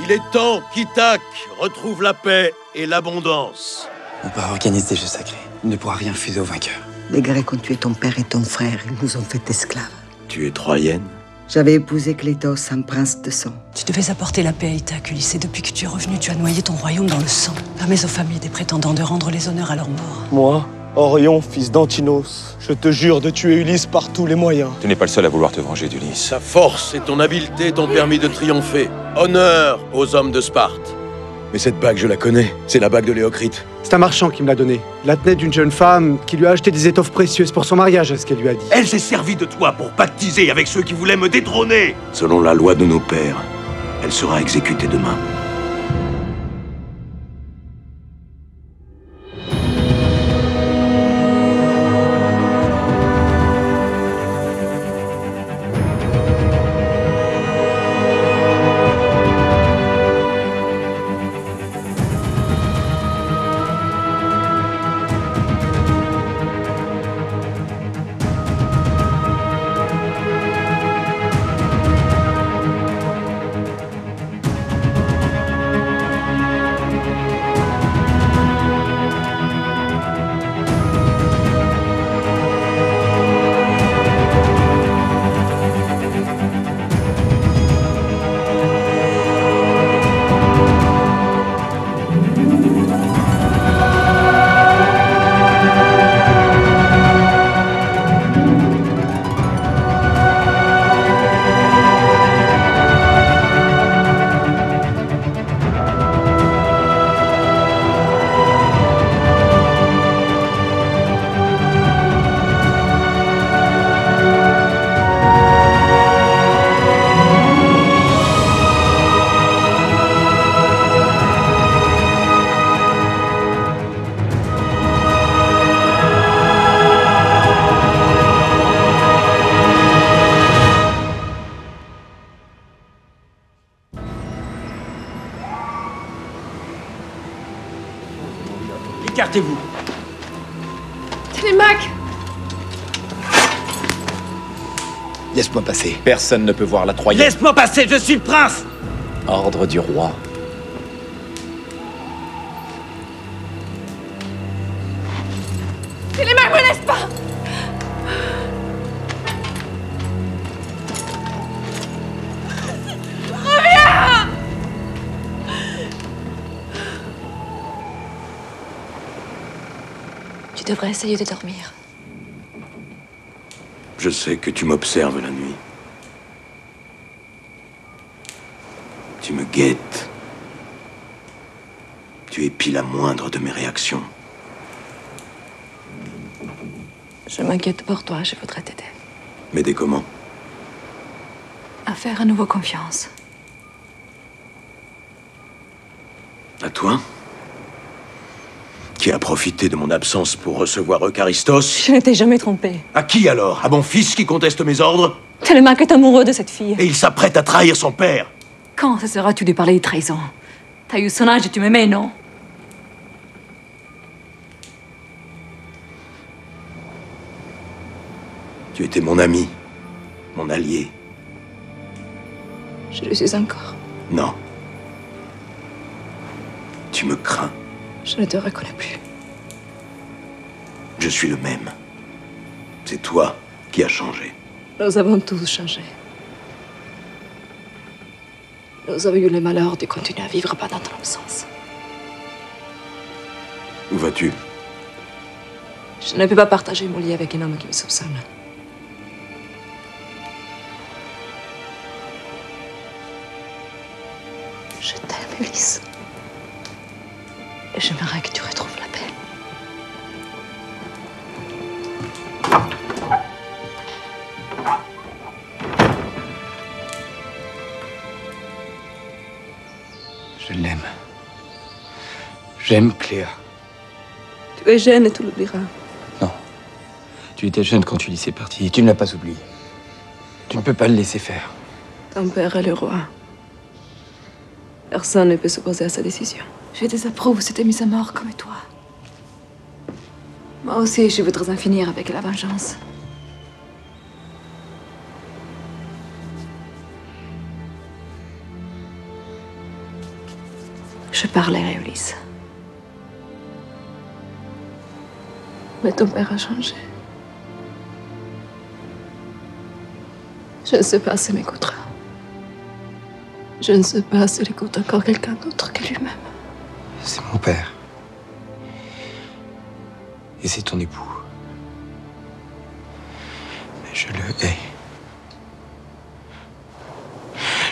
Il est temps qu'Ithaq retrouve la paix et l'abondance. On part organiser des jeux sacrés. Il ne pourra rien refuser aux vainqueurs. Les Grecs ont tué ton père et ton frère. Ils nous ont fait esclaves. Tu es troyenne? J'avais épousé Clétos, un prince de sang. Tu devais apporter la paix à Ithaq, Ulysse. Et depuis que tu es revenu, tu as noyé ton royaume dans le sang. Permets aux familles des prétendants de rendre les honneurs à leurs morts. Moi, Orion, fils d'Antinos, je te jure de tuer Ulysse par tous les moyens. Tu n'es pas le seul à vouloir te venger d'Ulysse. Ta force et ton habileté t'ont permis de triompher. Honneur aux hommes de Sparte. Mais cette bague, je la connais. C'est la bague de Léocrite. C'est un marchand qui me l'a donnée. La tenait d'une jeune femme qui lui a acheté des étoffes précieuses pour son mariage, à ce qu'elle lui a dit. Elle s'est servie de toi pour pactiser avec ceux qui voulaient me détrôner. Selon la loi de nos pères, elle sera exécutée demain. Écartez-vous. Télémaque! Laisse-moi passer. Personne ne peut voir la Troyenne. Laisse-moi passer, je suis le prince! Ordre du roi. Télémaque, me laisse pas! Reviens! Tu devrais essayer de dormir. Je sais que tu m'observes la nuit. Tu me guettes. Tu épies la moindre de mes réactions. Je m'inquiète pour toi, je voudrais t'aider. M'aider comment? À faire à nouveau confiance. À toi? Qui a profité de mon absence pour recevoir Eucharistos? Je ne t'ai jamais trompé. À qui alors? À mon fils qui conteste mes ordres? Télémaque est amoureux de cette fille. Et il s'apprête à trahir son père. Quand cesseras-tu de parler de trahison? T'as eu son âge et tu m'aimais, non? Tu étais mon ami, mon allié. Je le suis encore. Non. Tu me crains. Je ne te reconnais plus. Je suis le même. C'est toi qui as changé. Nous avons tous changé. Nous avons eu le malheur de continuer à vivre pendant ton absence. Où vas-tu? Je ne peux pas partager mon lit avec un homme qui me soupçonne. Je t'aime, Ulysse. Et j'aimerais que tu retrouves la paix. Je l'aime. J'aime Cléa. Tu es jeune et tu l'oublieras. Non. Tu étais jeune quand Ulysse est parti et tu ne l'as pas oublié. Tu ne peux pas le laisser faire. Ton père est le roi. Personne ne peut s'opposer à sa décision. Je désapprouve cette mise à mort comme toi. Moi aussi, je voudrais en finir avec la vengeance. Je parlerai, Ulysse. Mais ton père a changé. Je ne sais pas s'il m'écoutera. Je ne sais pas s'il écoute encore quelqu'un d'autre que lui-même. C'est mon père. Et c'est ton époux. Mais je le hais.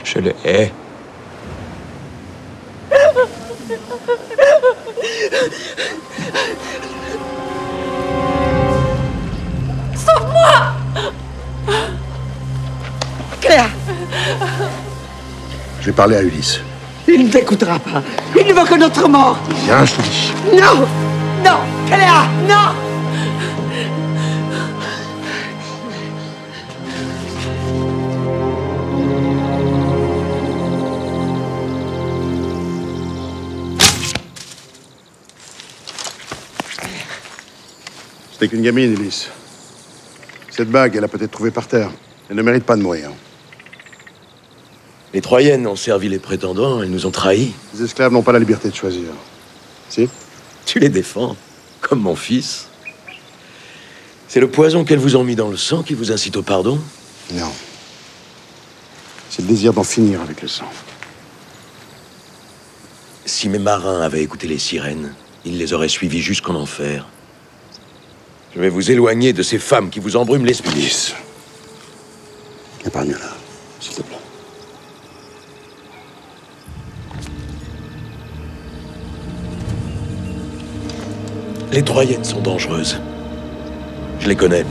Je le hais. Sauve-moi! Cléa! Je vais parler à Ulysse. Il ne t'écoutera pas. Il ne veut que notre mort. Viens, je te dis. Non! Non! Cléa! Non! C'était qu'une gamine, Ulysse. Cette bague, elle a peut-être trouvé par terre. Elle ne mérite pas de mourir. Les Troyennes ont servi les prétendants, elles nous ont trahis. Les esclaves n'ont pas la liberté de choisir. Si? Tu les défends, comme mon fils. C'est le poison qu'elles vous ont mis dans le sang qui vous incite au pardon? Non. C'est le désir d'en finir avec le sang. Si mes marins avaient écouté les sirènes, ils les auraient suivis jusqu'en enfer. Je vais vous éloigner de ces femmes qui vous embrument l'esprit. Ulysse. Épargne-la, s'il te plaît. Les Troyennes sont dangereuses. Je les connais.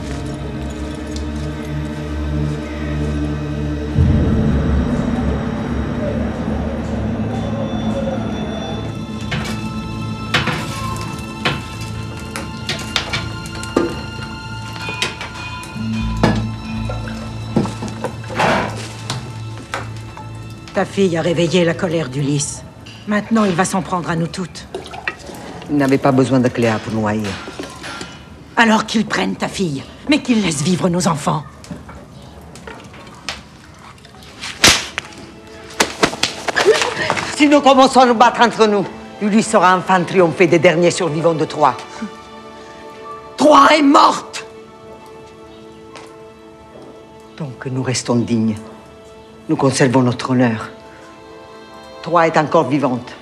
Ta fille a réveillé la colère d'Ulysse. Maintenant, il va s'en prendre à nous toutes. Il n'avait pas besoin de Cléa pour nous haïr. Alors qu'il prenne ta fille, mais qu'il laisse vivre nos enfants. Si nous commençons à nous battre entre nous, Ulysse aura enfin triomphé des derniers survivants de Troie. Troie est morte! Donc nous restons dignes. Nous conservons notre honneur. Troie est encore vivante.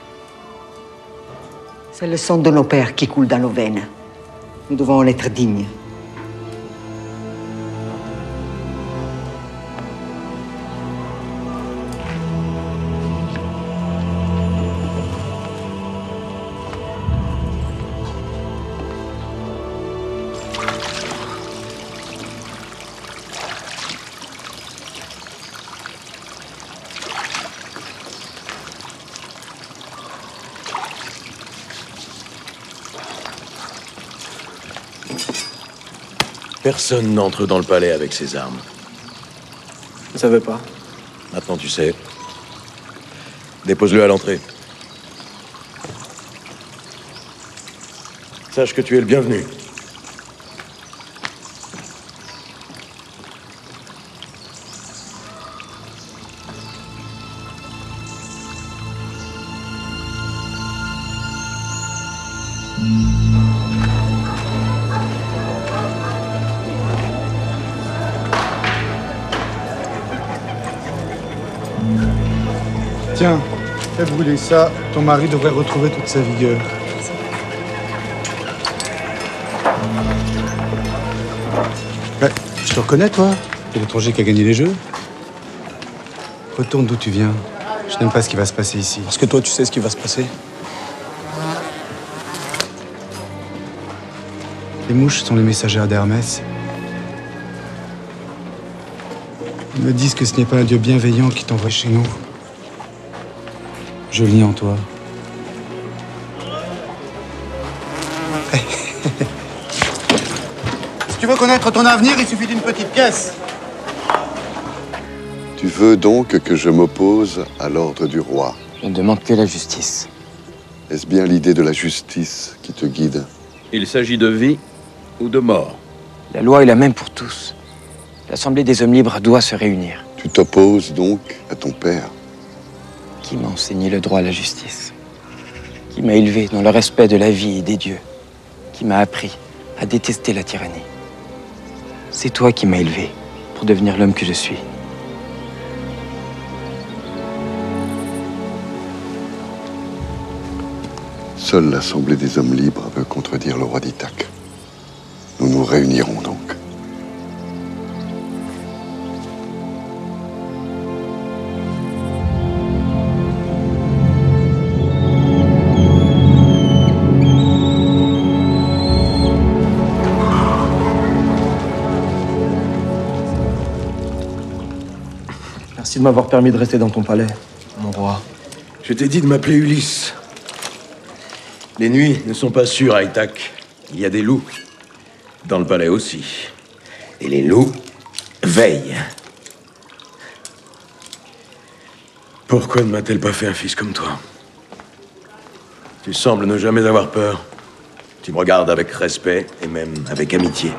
C'est le sang de nos pères qui coule dans nos veines. Nous devons en être dignes. Personne n'entre dans le palais avec ses armes. Je ne savais pas. Maintenant, tu sais. Dépose-le à l'entrée. Sache que tu es le bienvenu. Tiens, fais brûler ça. Ton mari devrait retrouver toute sa vigueur. Ouais, je te reconnais, toi. T'es l'étranger qui a gagné les jeux. Retourne d'où tu viens. Je n'aime pas ce qui va se passer ici. Parce que toi, tu sais ce qui va se passer. Les mouches sont les messagères d'Hermès. Ils me disent que ce n'est pas un dieu bienveillant qui t'envoie chez nous. Je lis en toi. Si tu veux connaître ton avenir, il suffit d'une petite pièce. Tu veux donc que je m'oppose à l'ordre du roi? Je ne demande que la justice. Est-ce bien l'idée de la justice qui te guide? Il s'agit de vie ou de mort. La loi est la même pour tous. L'Assemblée des hommes libres doit se réunir. Tu t'opposes donc à ton père? Qui m'a enseigné le droit à la justice? qui m'a élevé dans le respect de la vie et des dieux, qui m'a appris à détester la tyrannie. C'est toi qui m'as élevé pour devenir l'homme que je suis. Seule l'Assemblée des Hommes Libres veut contredire le roi d'Ithaque. Nous nous réunirons donc. Merci de m'avoir permis de rester dans ton palais, mon roi. Je t'ai dit de m'appeler Ulysse. Les nuits ne sont pas sûres à Ithaque. Il y a des loups. Dans le palais aussi. Et les loups veillent. Pourquoi ne m'a-t-elle pas fait un fils comme toi? Tu sembles ne jamais avoir peur. Tu me regardes avec respect et même avec amitié.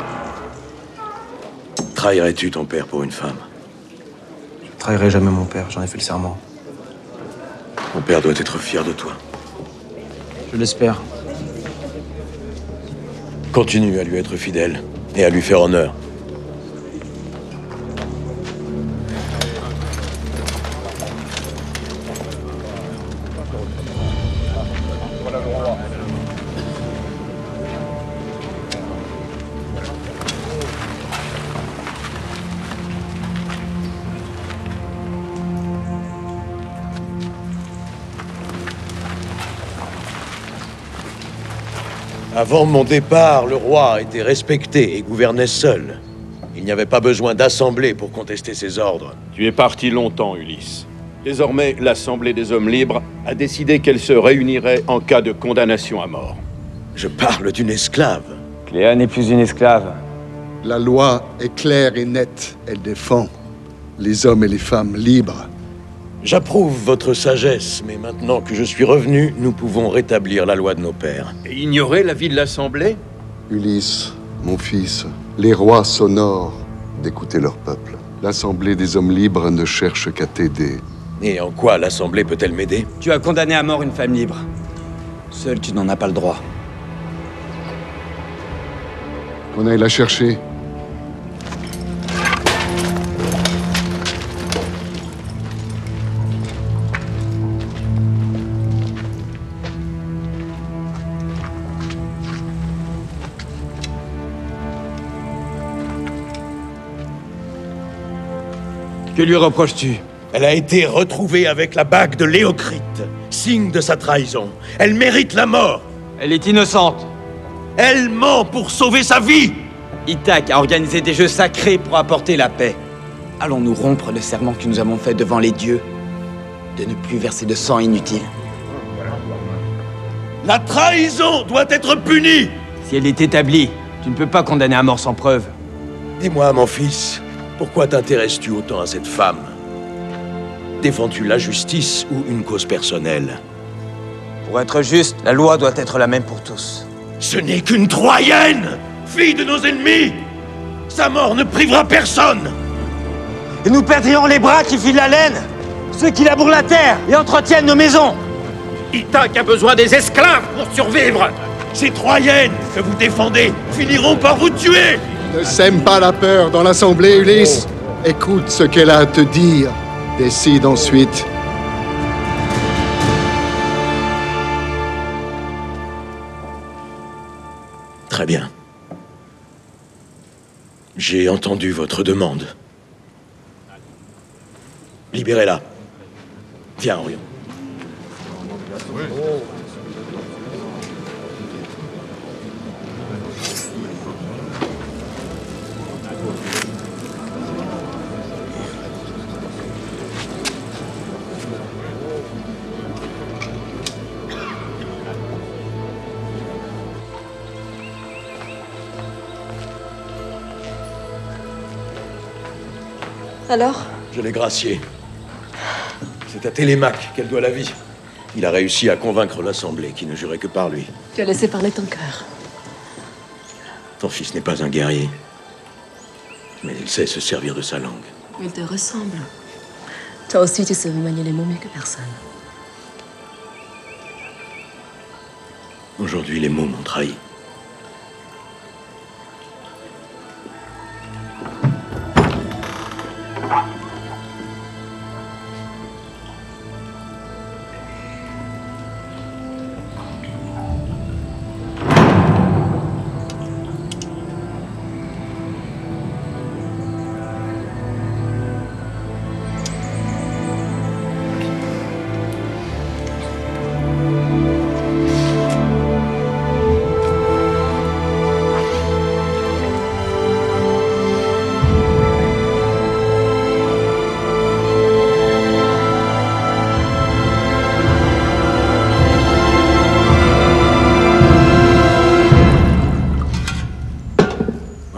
Trahirais-tu ton père pour une femme? Je ne trahirai jamais mon père, j'en ai fait le serment. Mon père doit être fier de toi. Je l'espère. Continue à lui être fidèle et à lui faire honneur. Avant mon départ, le roi était respecté et gouvernait seul. Il n'y avait pas besoin d'assemblée pour contester ses ordres. Tu es parti longtemps, Ulysse. Désormais, l'Assemblée des Hommes Libres a décidé qu'elle se réunirait en cas de condamnation à mort. Je parle d'une esclave. Cléa n'est plus une esclave. La loi est claire et nette. Elle défend les hommes et les femmes libres. J'approuve votre sagesse, mais maintenant que je suis revenu, nous pouvons rétablir la loi de nos pères. Et ignorer l'avis de l'Assemblée? Ulysse, mon fils, les rois s'honorent d'écouter leur peuple. L'Assemblée des Hommes Libres ne cherche qu'à t'aider. Et en quoi l'Assemblée peut-elle m'aider? Tu as condamné à mort une femme libre. Seul, tu n'en as pas le droit. Qu'on aille la chercher. Que lui reproches-tu? Elle a été retrouvée avec la bague de Léocrite, signe de sa trahison. Elle mérite la mort. Elle est innocente. Elle ment pour sauver sa vie. Ithaque a organisé des jeux sacrés pour apporter la paix. Allons-nous rompre le serment que nous avons fait devant les dieux de ne plus verser de sang inutile? La trahison doit être punie. Si elle est établie, tu ne peux pas condamner à mort sans preuve. Dis-moi, mon fils, pourquoi t'intéresses-tu autant à cette femme? Défends-tu la justice ou une cause personnelle? Pour être juste, la loi doit être la même pour tous. Ce n'est qu'une Troyenne, fille de nos ennemis. Sa mort ne privera personne. Et nous perdrions les bras qui filent la laine, ceux qui labourent la terre et entretiennent nos maisons. Ithaque a besoin des esclaves pour survivre. Ces Troyennes que vous défendez finiront par vous tuer. Ne sème pas la peur dans l'Assemblée, Ulysse. Écoute ce qu'elle a à te dire. Décide ensuite. Très bien. J'ai entendu votre demande. Libérez-la. Viens, Orion. Alors? Je l'ai gracié. C'est à Télémaque qu'elle doit la vie. Il a réussi à convaincre l'Assemblée qui ne jurait que par lui. Tu as laissé parler ton cœur. Ton fils n'est pas un guerrier. Mais il sait se servir de sa langue. Il te ressemble. Toi aussi, tu sais manier les mots mieux que personne. Aujourd'hui, les mots m'ont trahi.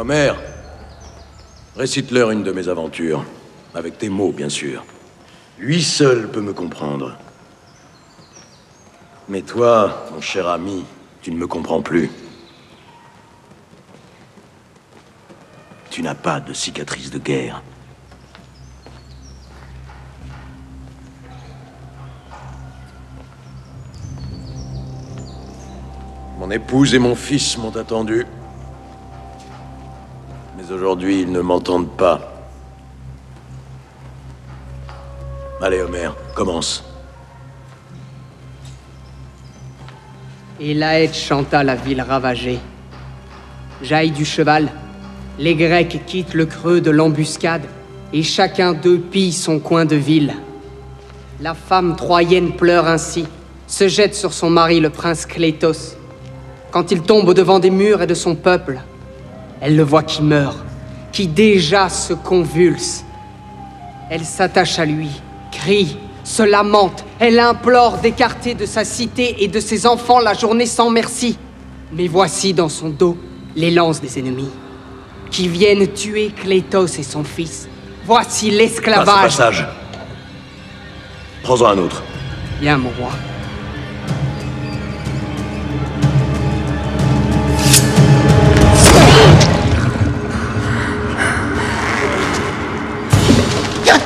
Mère, récite-leur une de mes aventures. Avec tes mots, bien sûr. Lui seul peut me comprendre. Mais toi, mon cher ami, tu ne me comprends plus. Tu n'as pas de cicatrice de guerre. Mon épouse et mon fils m'ont attendu. Mais aujourd'hui, ils ne m'entendent pas. Allez, Homer, commence. Et Laët chanta la ville ravagée. Jaillit du cheval, les Grecs quittent le creux de l'embuscade, et chacun d'eux pille son coin de ville. La femme troyenne pleure ainsi, se jette sur son mari le prince Clétos. Quand il tombe au-devant des murs et de son peuple, elle le voit qui meurt, qui déjà se convulse. Elle s'attache à lui, crie, se lamente, elle implore d'écarter de sa cité et de ses enfants la journée sans merci. Mais voici dans son dos les lances des ennemis, qui viennent tuer Clétos et son fils. Voici l'esclavage. Passe ce passage. Prends-en un autre. Bien, mon roi.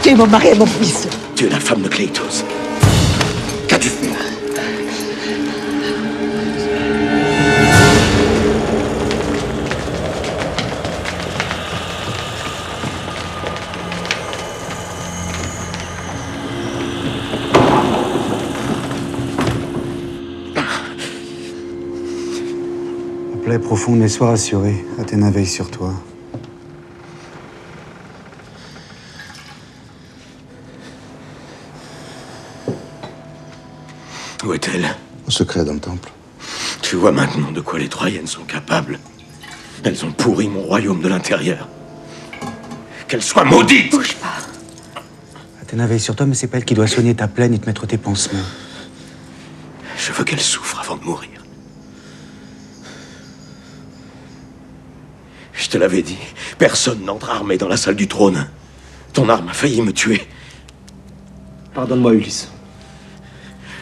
T'es mon mari et mon fils. Tu es la femme de Clétos. Qu'as-tu fait? La plaie profonde mais sois rassuré. Athéna veille sur toi. Où est-elle? Au secret dans le temple. Tu vois maintenant de quoi les Troyennes sont capables. Elles ont pourri mon royaume de l'intérieur. Qu'elles soient maudites! Bouge pas. Athéna veille sur toi, mais c'est pas elle qui doit soigner ta plaie et te mettre tes pansements. Je veux qu'elle souffre avant de mourir. Je te l'avais dit, personne n'entre armé dans la salle du trône. Ton arme a failli me tuer. Pardonne-moi, Ulysse.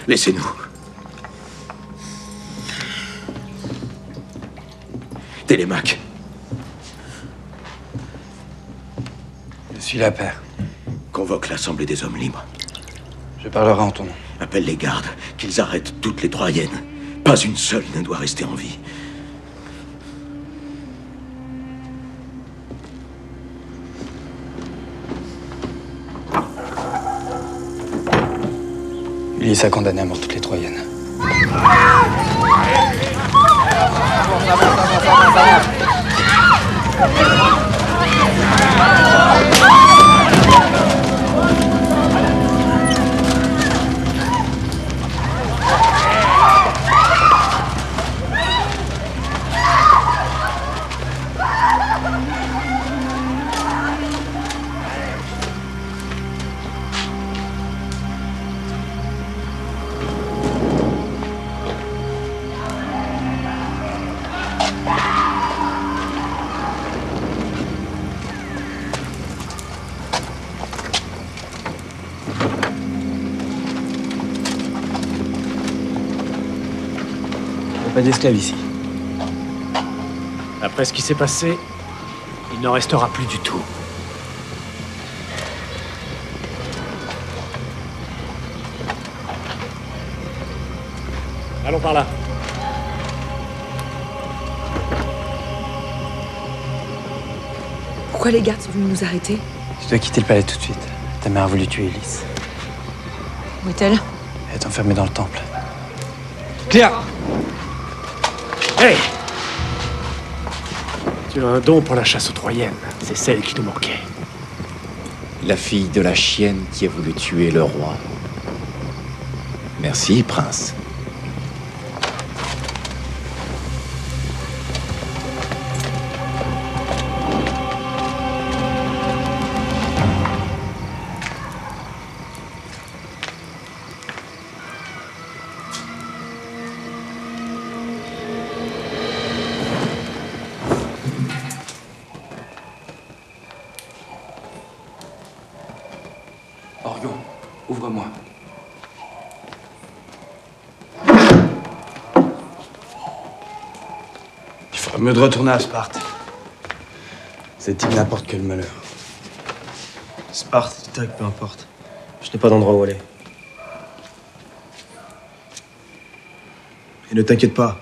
Laissez-nous. Télémaque. Je suis là, père. Convoque l'Assemblée des hommes libres. Je parlerai en ton nom. Appelle les gardes, qu'ils arrêtent toutes les Troyennes. Pas une seule ne doit rester en vie. Ulysse a condamné à mort toutes les Troyennes. Pas d'esclaves ici. Après ce qui s'est passé, il n'en restera plus du tout. Allons par là. Pourquoi les gardes sont venus nous arrêter? Tu dois quitter le palais tout de suite. Ta mère a voulu tuer Ulysse. Où est-elle? Elle est enfermée dans le temple. Cléa! Hey! Tu as un don pour la chasse aux Troyennes. C'est celle qui nous manquait. La fille de la chienne qui a voulu tuer le roi. Merci, prince. Orion, ouvre-moi. Il ferait mieux de retourner à Sparte. Cette île n'apporte que le malheur. Sparte, Ithaque, peu importe. Je n'ai pas d'endroit où aller. Et ne t'inquiète pas.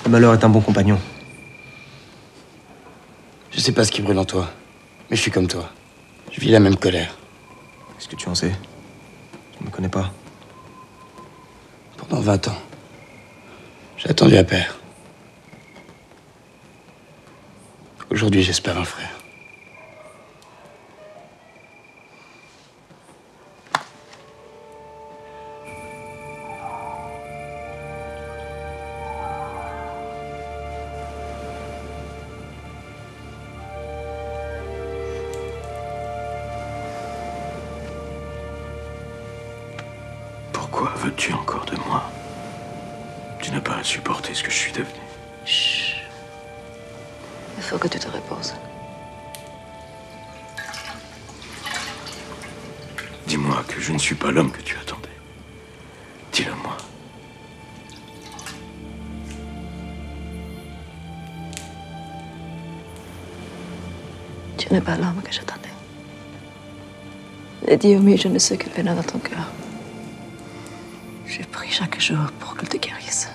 Le malheur est un bon compagnon. Je sais pas ce qui brûle en toi, mais je suis comme toi. Je vis la même colère. Est-ce que tu en sais? Tu ne me connais pas. Pendant 20 ans, j'ai attendu un père. Aujourd'hui, j'espère un frère. Pourquoi veux-tu encore de moi? Tu n'as pas à supporter ce que je suis devenu. Chut. Il faut que tu te reposes. Dis-moi que je ne suis pas l'homme que tu attendais. Dis-le-moi. Tu n'es pas l'homme que j'attendais. Les dieux mis je ne sais quelle peine dans ton cœur. Je prie chaque jour pour qu'elle te guérisse.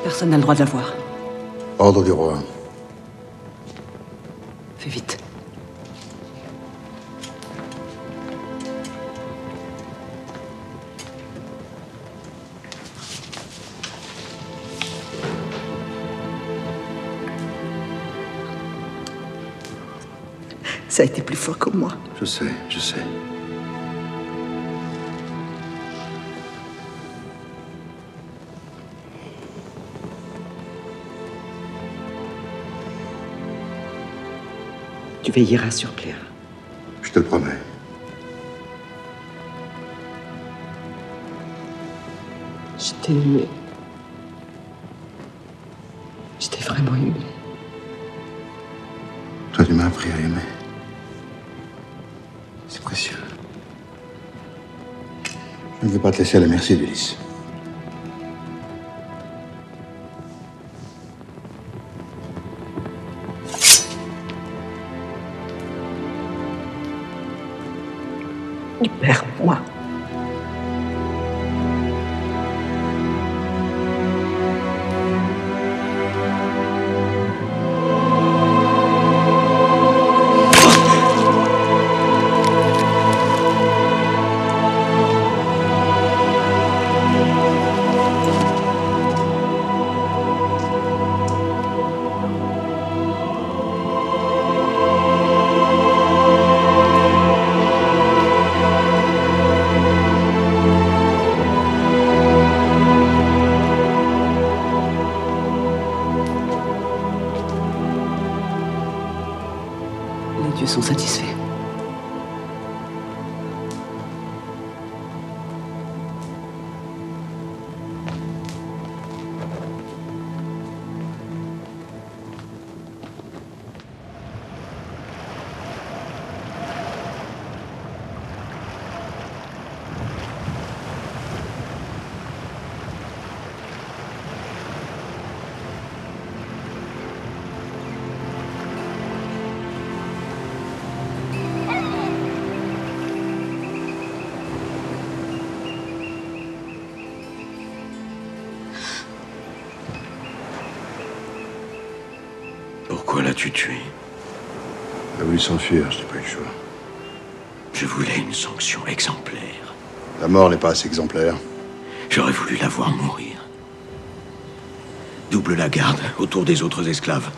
Personne n'a le droit de la voir. Ordre du roi. Fais vite. Ça a été plus fort que moi. Je sais, je sais. Tu veilleras sur Cléa. Je te le promets. Je t'ai aimé. Je t'ai vraiment aimé. Toi, tu m'as appris à aimer. C'est précieux. Je ne veux pas te laisser à la merci d'Ulysse. Libère-moi. Les dieux sont satisfaits. Pourquoi l'as-tu tué? Il a voulu s'enfuir, je n'ai pas eu le choix. Je voulais une sanction exemplaire. La mort n'est pas assez exemplaire. J'aurais voulu la voir mourir. Double la garde autour des autres esclaves.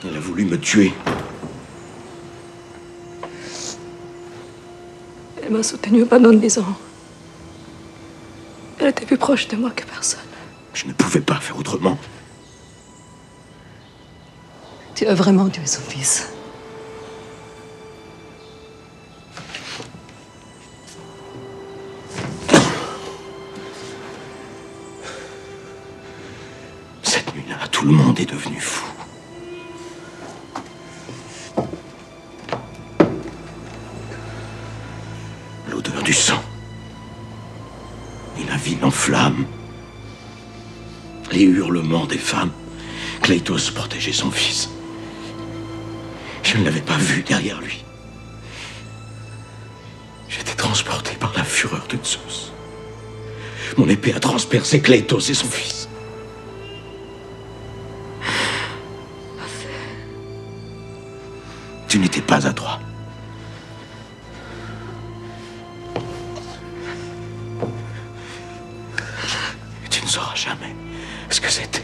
Elle a voulu me tuer. Elle m'a soutenue pendant 10 ans. Elle était plus proche de moi que personne. Je ne pouvais pas faire autrement. Tu as vraiment tué son fils. Cette nuit-là, tout le monde est devenu fou. L'odeur du sang. Et la ville en flammes. Les hurlements des femmes. Kleitos protégeait son fils. Je ne l'avais pas vu derrière lui. J'étais transporté par la fureur de Zeus. Mon épée a transpercé Kleitos et son fils. Tu n'étais pas adroit. Tu ne sauras jamais ce que c'était.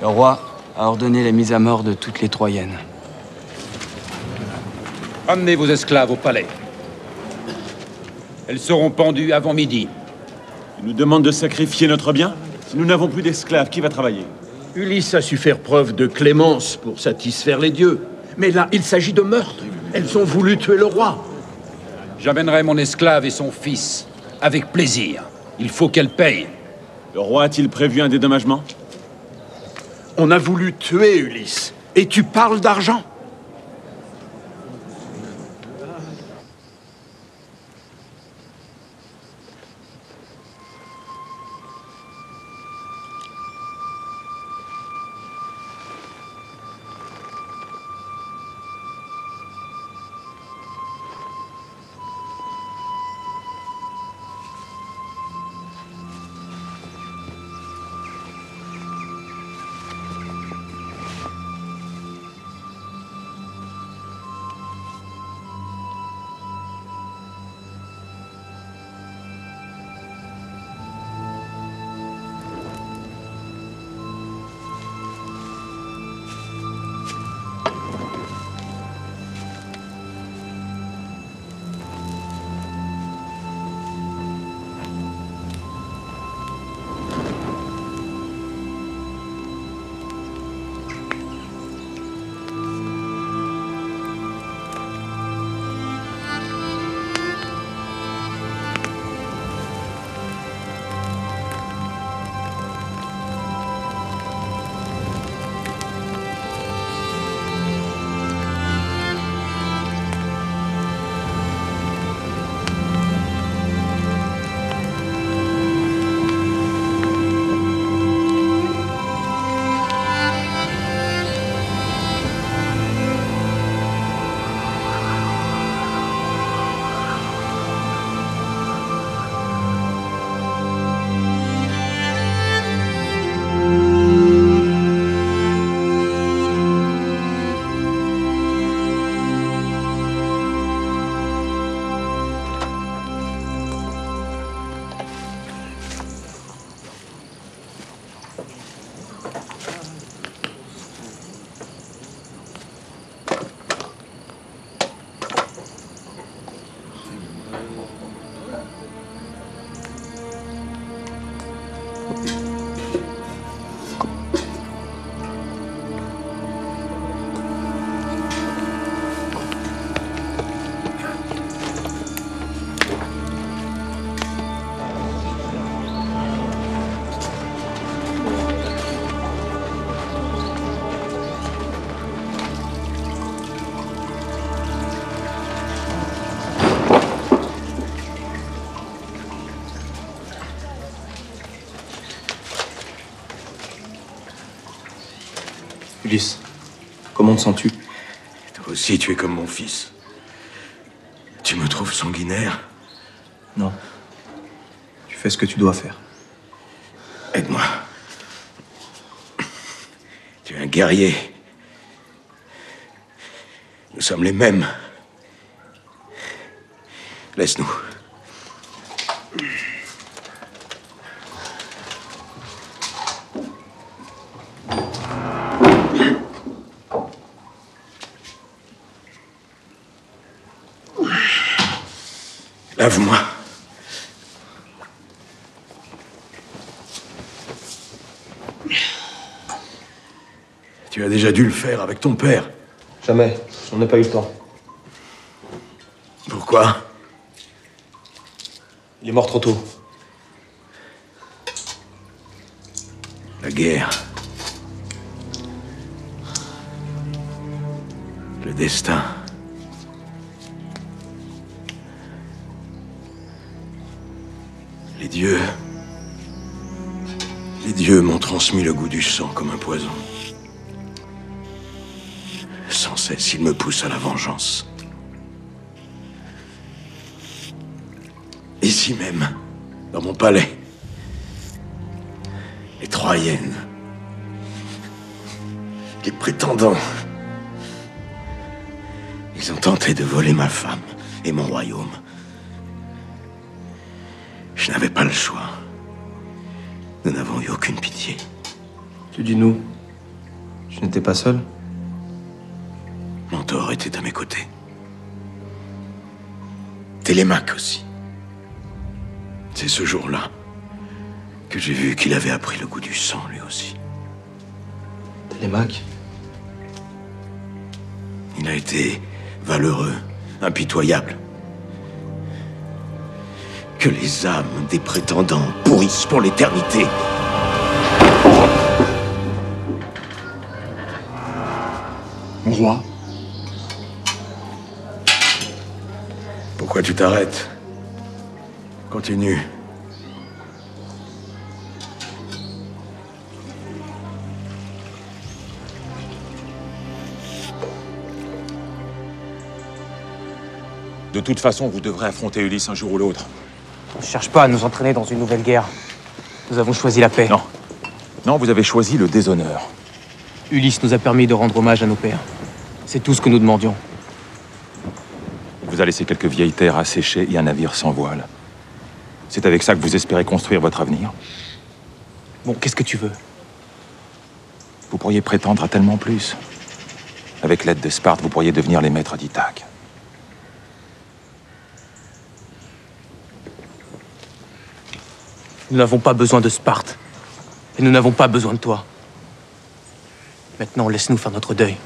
Le roi a ordonné la mise à mort de toutes les Troyennes. Amenez vos esclaves au palais. Elles seront pendues avant midi. Il nous demande de sacrifier notre bien? Si nous n'avons plus d'esclaves, qui va travailler? Ulysse a su faire preuve de clémence pour satisfaire les dieux. Mais là, il s'agit de meurtre. Elles ont voulu tuer le roi. J'amènerai mon esclave et son fils. Avec plaisir. Il faut qu'elle paye. Le roi a-t-il prévu un dédommagement? On a voulu tuer Ulysse. Et tu parles d'argent? Ulysse, comment te sens-tu? Toi aussi, tu es comme mon fils. Tu me trouves sanguinaire? Non. Tu fais ce que tu dois faire. Aide-moi. Tu es un guerrier. Nous sommes les mêmes. Laisse-nous. Lave-moi. Tu as déjà dû le faire avec ton père. Jamais. On n'a pas eu le temps. Pourquoi? Il est mort trop tôt. La guerre. Le destin. Les dieux. Les dieux m'ont transmis le goût du sang comme un poison. Sans cesse, ils me poussent à la vengeance. Ici même, dans mon palais, les Troyennes, les prétendants, ils ont tenté de voler ma femme et mon royaume. Je n'avais pas le choix. Nous n'avons eu aucune pitié. Tu dis nous. Je n'étais pas seul. Mentor était à mes côtés. Télémaque aussi. C'est ce jour-là que j'ai vu qu'il avait appris le goût du sang, lui aussi. Télémaque? Il a été valeureux, impitoyable. Que les âmes des prétendants pourrissent pour l'éternité. Mon roi? Pourquoi tu t'arrêtes? Continue. De toute façon, vous devrez affronter Ulysse un jour ou l'autre. Ne cherche pas à nous entraîner dans une nouvelle guerre. Nous avons choisi la paix. Non. Non, vous avez choisi le déshonneur. Ulysse nous a permis de rendre hommage à nos pères. C'est tout ce que nous demandions. Il vous a laissé quelques vieilles terres à sécher et un navire sans voile. C'est avec ça que vous espérez construire votre avenir? Bon, qu'est-ce que tu veux? Vous pourriez prétendre à tellement plus. Avec l'aide de Sparte, vous pourriez devenir les maîtres d'Ithaque. Nous n'avons pas besoin de Sparte. Et nous n'avons pas besoin de toi. Maintenant, laisse-nous faire notre deuil.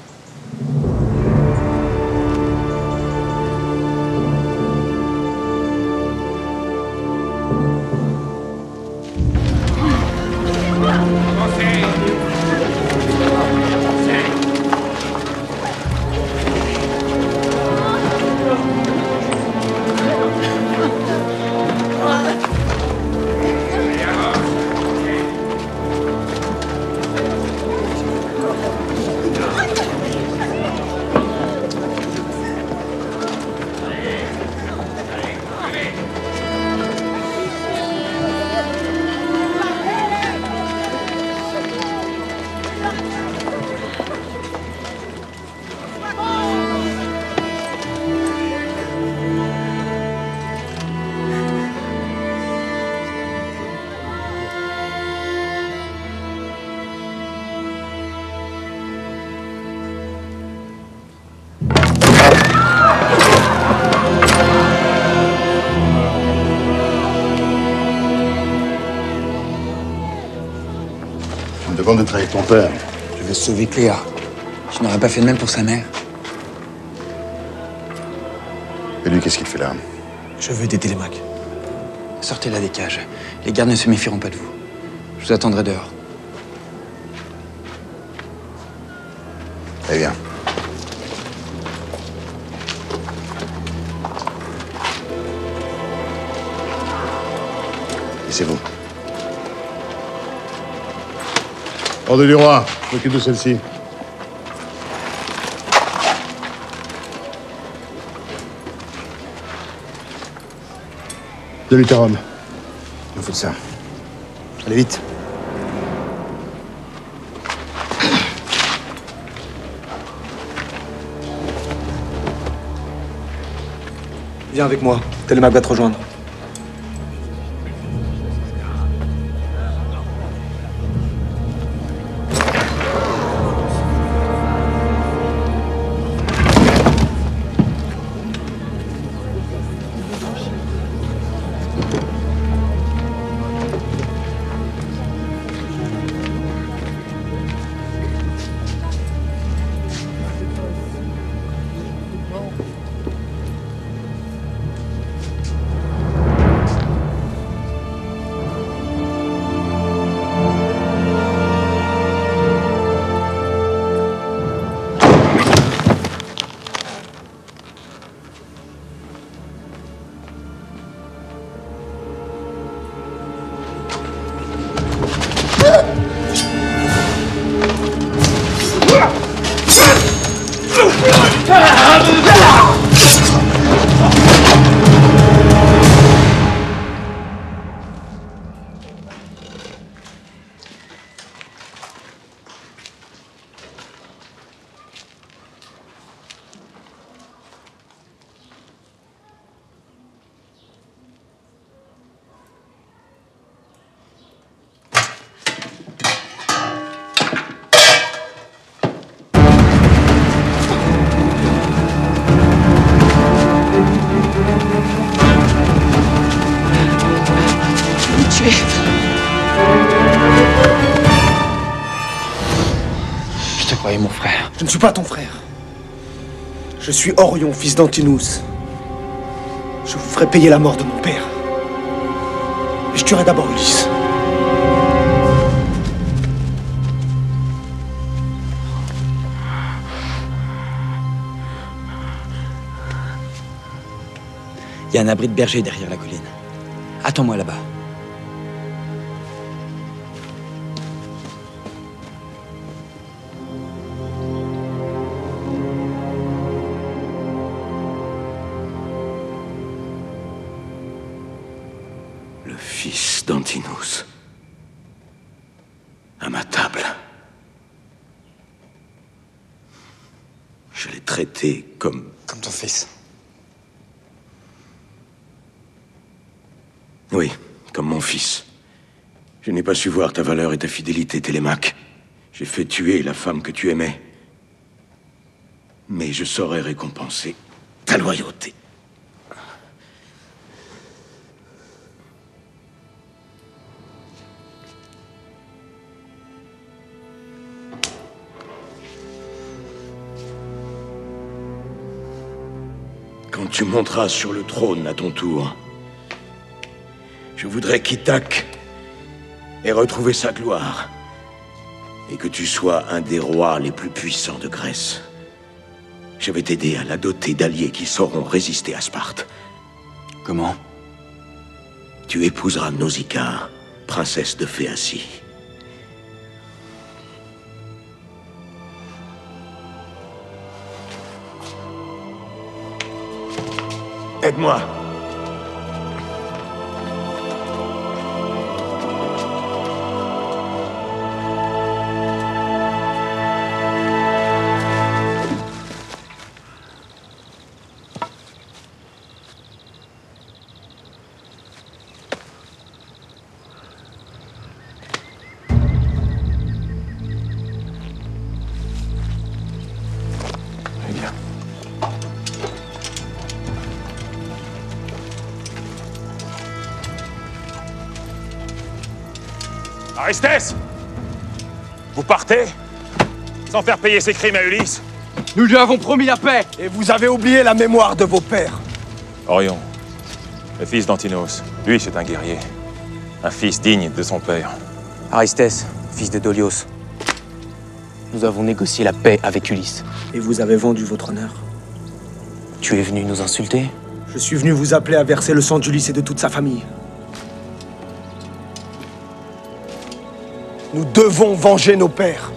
Demande d'être avec ton père. Je veux sauver Cléa. Je n'aurais pas fait de même pour sa mère. Et lui, qu'est-ce qu'il fait là? Je veux aider Télémaque. Sortez-la des cages. Les gardes ne se méfieront pas de vous. Je vous attendrai dehors. Eh bien. Et c'est vous. Ordre du roi, m'occupe de celle-ci. De l'Uterum. Il nous faut de ça. Allez vite. Viens avec moi. Télémaque va te rejoindre. Je te croyais mon frère. Je ne suis pas ton frère. Je suis Orion, fils d'Antinous. Je vous ferai payer la mort de mon père. Et je tuerai d'abord Ulysse. Il y a un abri de berger derrière la colline. Attends-moi là-bas. Le fils d'Antinous. À ma table. Je l'ai traité comme... Comme ton fils. Oui, comme mon fils. Je n'ai pas su voir ta valeur et ta fidélité, Télémaque. J'ai fait tuer la femme que tu aimais. Mais je saurais récompenser ta loyauté. Quand tu monteras sur le trône à ton tour, je voudrais qu'Ithaque ait retrouvé sa gloire et que tu sois un des rois les plus puissants de Grèce. Je vais t'aider à la doter d'alliés qui sauront résister à Sparte. Comment? Tu épouseras Nausicaa, princesse de Phéacie. Aide-moi. Aristès! Vous partez sans faire payer ses crimes à Ulysse? Nous lui avons promis la paix, et vous avez oublié la mémoire de vos pères. Orion, le fils d'Antinos, lui c'est un guerrier. Un fils digne de son père. Aristès, fils de Dolios. Nous avons négocié la paix avec Ulysse. Et vous avez vendu votre honneur. Tu es venu nous insulter? Je suis venu vous appeler à verser le sang d'Ulysse et de toute sa famille. Nous devons venger nos pères.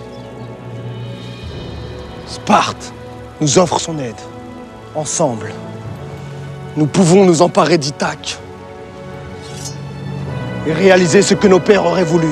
Sparte nous offre son aide. Ensemble, nous pouvons nous emparer d'Ithaque. et réaliser ce que nos pères auraient voulu.